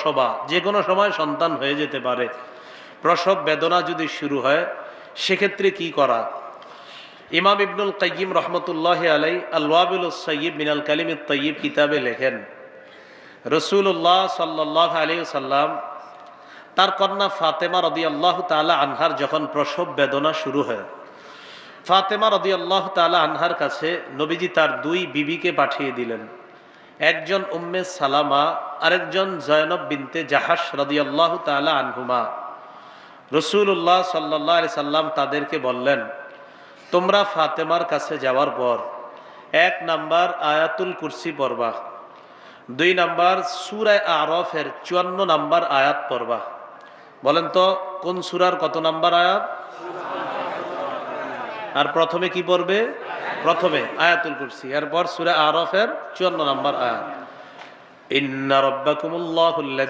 প্রসবা, যে কোনো সময় সন্তান হয়ে যেতে পারে। প্রসব বেদনা যদি শুরু হয় সেক্ষেত্রে কি করা? ইমাম ইবনুল কাইয়িম রহমতুল্লাহ আলাই আল-ওয়াবিলুস সাইয়্যিব মিনাল কালিমিত তাইয়্যিব কিতাবে লেখেন, রাসূলুল্লাহ সাল্লাল্লাহু আলাইহি ওয়াসাল্লাম তার কন্যা ফাতেমা রাদিয়াল্লাহু তাআলা আনহার যখন প্রসব বেদনা শুরু হয়, ফাতেমা রাদিয়াল্লাহু তাআলা আনহার কাছে নবীজি তার দুই বিবিকে পাঠিয়ে দিলেন। একজন উম্মে সালামা, আরেকজন জয়নব বিনতে জাহাশ রাদিয়াল্লাহু তাআলা আনহুমা। রাসূলুল্লাহ সাল্লাল্লাহু আলাইহি সাল্লাম তাদেরকে বললেন, তোমরা ফাতেমার কাছে যাওয়ার পর 1 নাম্বার আয়াতুল কুরসি পড়বা, 2 নাম্বার সূরা আরাফের 54 নাম্বার আয়াত পড়বা। বলেন তো কোন সূরার কত নাম্বার আয়াত? আর প্রথমে কি পড়বে? প্রথমে আয়াতুল কুরসি, এরপর সূরা আরাফের 54 নাম্বার আয়াত। ইন্না রাব্বাকুমুল্লাহুল্লাযী